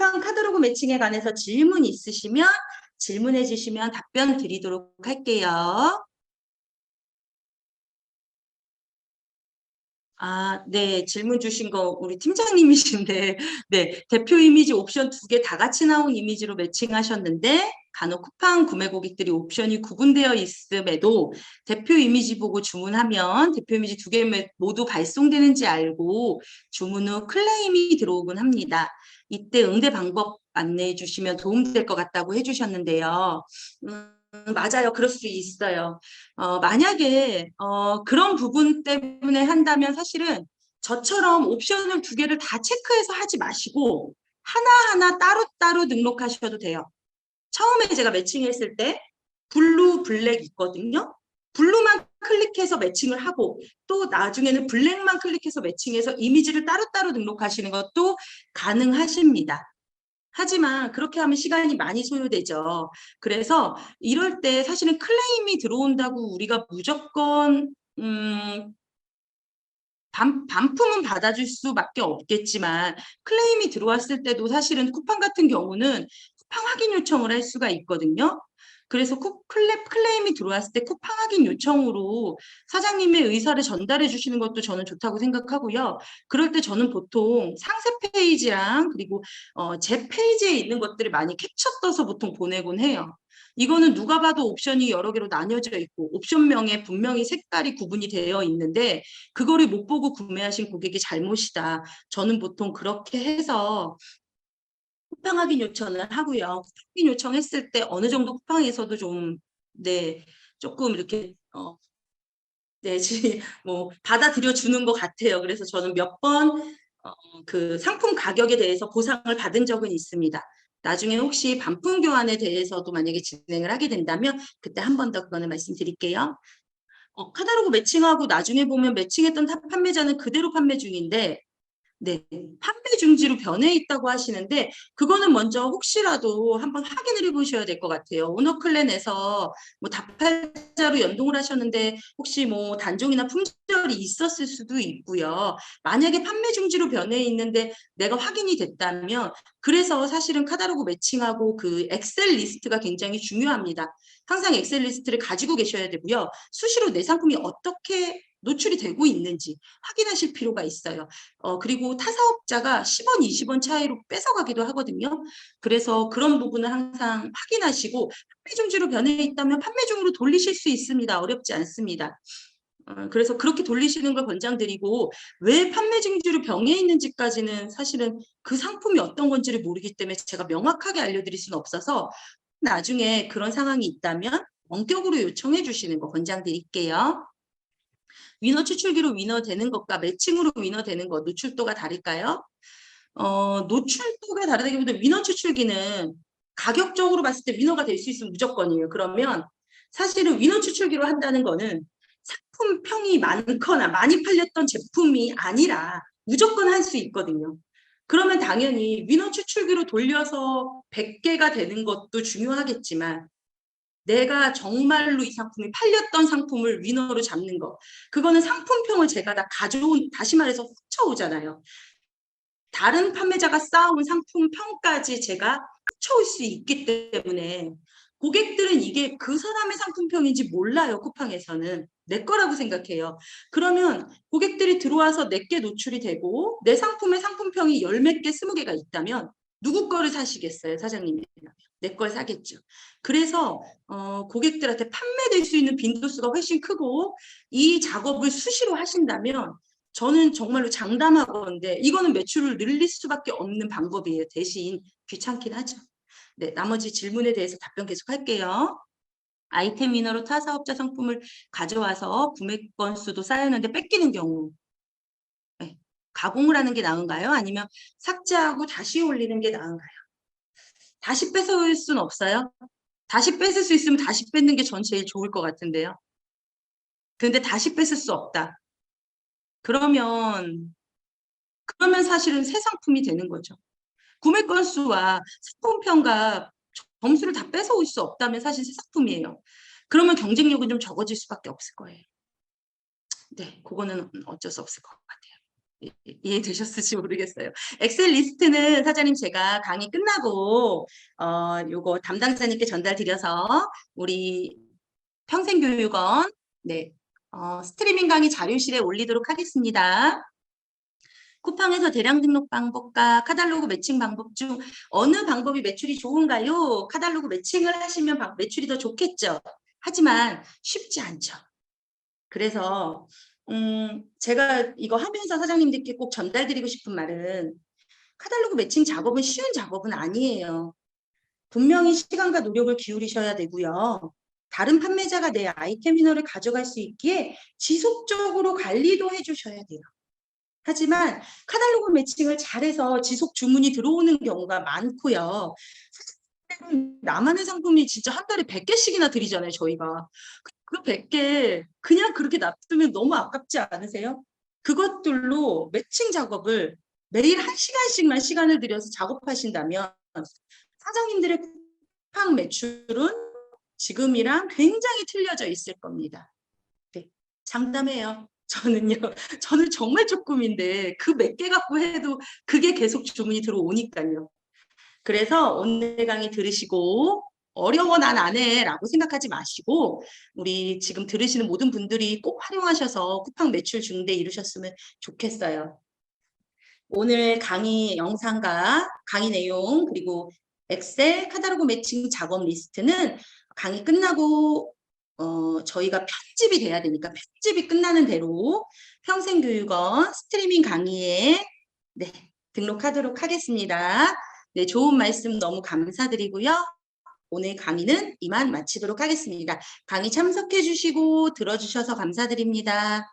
쿠팡 카tal로그 매칭에 관해서 질문 있으시면 질문해 주시면 답변 드리도록 할게요. 네. 질문 주신 거 우리 팀장님이신데 네. 대표 이미지 옵션 2개 다 같이 나온 이미지로 매칭하셨는데 간혹 쿠팡 구매 고객들이 옵션이 구분되어 있음에도 대표 이미지 보고 주문하면 대표 이미지 2개 모두 발송되는지 알고 주문 후 클레임이 들어오곤 합니다. 이때 응대 방법 안내해 주시면 도움될 것 같다고 해 주셨는데요. 맞아요. 그럴 수 있어요. 만약에 그런 부분 때문에 한다면 사실은 저처럼 옵션을 2개를 다 체크해서 하지 마시고 하나하나 따로따로 등록하셔도 돼요. 처음에 제가 매칭했을 때 블루, 블랙 있거든요. 블루만 클릭해서 매칭을 하고 또 나중에는 블랙만 클릭해서 매칭해서 이미지를 따로따로 등록하시는 것도 가능하십니다. 하지만 그렇게 하면 시간이 많이 소요되죠. 그래서 이럴 때 사실은 클레임이 들어온다고 우리가 무조건 반품은 받아줄 수밖에 없겠지만 클레임이 들어왔을 때도 사실은 쿠팡 같은 경우는 쿠팡 확인 요청을 할 수가 있거든요. 그래서 클레임이 들어왔을 때 쿠팡 확인 요청으로 사장님의 의사를 전달해 주시는 것도 저는 좋다고 생각하고요. 그럴 때 저는 보통 상세 페이지랑 그리고 제 페이지에 있는 것들을 많이 캡처 떠서 보통 보내곤 해요. 이거는 누가 봐도 옵션이 여러 개로 나뉘어져 있고 옵션명에 분명히 색깔이 구분이 되어 있는데 그거를 못 보고 구매하신 고객이 잘못이다. 저는 보통 그렇게 해서 쿠팡 확인 요청을 하고요. 쿠팡 확인 요청했을 때 어느 정도 쿠팡에서도 좀 네, 조금 이렇게 네, 뭐 받아들여 주는 것 같아요. 그래서 저는 몇 번 그 상품 가격에 대해서 보상을 받은 적은 있습니다. 나중에 혹시 반품 교환에 대해서도 만약에 진행을 하게 된다면 그때 한 번 더 그거는 말씀드릴게요. 카tal로그 매칭하고 나중에 보면 매칭했던 판매자는 그대로 판매 중인데 네, 판매 중지로 변해 있다고 하시는데 그거는 먼저 혹시라도 한번 확인을 해보셔야 될 것 같아요. 오너클랜에서 뭐 다팔자로 연동을 하셨는데 혹시 뭐 단종이나 품절이 있었을 수도 있고요. 만약에 판매 중지로 변해 있는데 내가 확인이 됐다면 그래서 사실은 카tal로그 매칭하고 그 엑셀 리스트가 굉장히 중요합니다. 항상 엑셀 리스트를 가지고 계셔야 되고요. 수시로 내 상품이 어떻게 노출이 되고 있는지 확인하실 필요가 있어요. 그리고 타사업자가 10원, 20원 차이로 뺏어가기도 하거든요. 그래서 그런 부분을 항상 확인하시고 판매 중지로 변해 있다면 판매 중으로 돌리실 수 있습니다. 어렵지 않습니다. 그래서 그렇게 돌리시는 걸 권장드리고 왜 판매 중지로 병해 있는지까지는 사실은 그 상품이 어떤 건지를 모르기 때문에 제가 명확하게 알려드릴 수는 없어서 나중에 그런 상황이 있다면 원격으로 요청해 주시는 거 권장드릴게요. 위너 추출기로 위너 되는 것과 매칭으로 위너 되는 것, 노출도가 다를까요? 노출도가 다르다기보다 위너 추출기는 가격적으로 봤을 때 위너가 될 수 있으면 무조건이에요. 그러면 사실은 위너 추출기로 한다는 거는 상품평이 많거나 많이 팔렸던 제품이 아니라 무조건 할 수 있거든요. 그러면 당연히 위너 추출기로 돌려서 100개가 되는 것도 중요하겠지만 내가 정말로 이 상품이 팔렸던 상품을 위너로 잡는 거. 그거는 상품평을 제가 다 가져온, 다시 말해서 훔쳐오잖아요. 다른 판매자가 쌓아온 상품평까지 제가 훔쳐올 수 있기 때문에 고객들은 이게 그 사람의 상품평인지 몰라요. 쿠팡에서는. 내 거라고 생각해요. 그러면 고객들이 들어와서 내게 노출이 되고 내 상품의 상품평이 10몇 개, 20개가 있다면 누구 거를 사시겠어요, 사장님이? 내 걸 사겠죠. 그래서 고객들한테 판매될 수 있는 빈도수가 훨씬 크고 이 작업을 수시로 하신다면 저는 정말로 장담하건데 이거는 매출을 늘릴 수밖에 없는 방법이에요. 대신 귀찮긴 하죠. 네, 나머지 질문에 대해서 답변 계속할게요. 아이템 위너로 타 사업자 상품을 가져와서 구매 건수도 쌓였는데 뺏기는 경우 네, 가공을 하는 게 나은가요? 아니면 삭제하고 다시 올리는 게 나은가요? 다시 뺏어올 수는 없어요? 다시 뺏을 수 있으면 다시 뺏는 게 전 제일 좋을 것 같은데요. 근데 다시 뺏을 수 없다. 그러면 사실은 새 상품이 되는 거죠. 구매 건수와 상품평가 점수를 다 뺏어올 수 없다면 사실 새 상품이에요. 그러면 경쟁력은 좀 적어질 수밖에 없을 거예요. 네, 그거는 어쩔 수 없을 것 같아요. 이해되셨을지 모르겠어요. 엑셀 리스트는 사장님 제가 강의 끝나고 요거 담당자님께 전달 드려서 우리 평생교육원 네, 스트리밍 강의 자료실에 올리도록 하겠습니다. 쿠팡에서 대량 등록 방법과 카탈로그 매칭 방법 중 어느 방법이 매출이 좋은가요? 카탈로그 매칭을 하시면 매출이 더 좋겠죠. 하지만 쉽지 않죠. 그래서 제가 이거 하면서 사장님들께 꼭 전달드리고 싶은 말은 카탈로그 매칭 작업은 쉬운 작업은 아니에요. 분명히 시간과 노력을 기울이셔야 되고요. 다른 판매자가 내 아이템 인허를 가져갈 수 있기에 지속적으로 관리도 해주셔야 돼요. 하지만 카탈로그 매칭을 잘해서 지속 주문이 들어오는 경우가 많고요. 나만의 상품이 진짜 한 달에 100개씩이나 드리잖아요, 저희가. 그 100개 그냥 그렇게 놔두면 너무 아깝지 않으세요? 그것들로 매칭 작업을 매일 1시간씩만 시간을 들여서 작업하신다면 사장님들의 쿠팡 매출은 지금이랑 굉장히 틀려져 있을 겁니다. 네, 장담해요. 저는 정말 조금인데 그 몇 개 갖고 해도 그게 계속 주문이 들어오니까요. 그래서 오늘 강의 들으시고 어려워 난 안 해 라고 생각하지 마시고 우리 지금 들으시는 모든 분들이 꼭 활용하셔서 쿠팡 매출 증대 이루셨으면 좋겠어요. 오늘 강의 영상과 강의 내용 그리고 엑셀 카탈로그 매칭 작업 리스트는 강의 끝나고 저희가 편집이 돼야 되니까 편집이 끝나는 대로 평생교육원 스트리밍 강의에 네, 등록하도록 하겠습니다. 네, 좋은 말씀 너무 감사드리고요. 오늘 강의는 이만 마치도록 하겠습니다. 강의 참석해 주시고 들어주셔서 감사드립니다.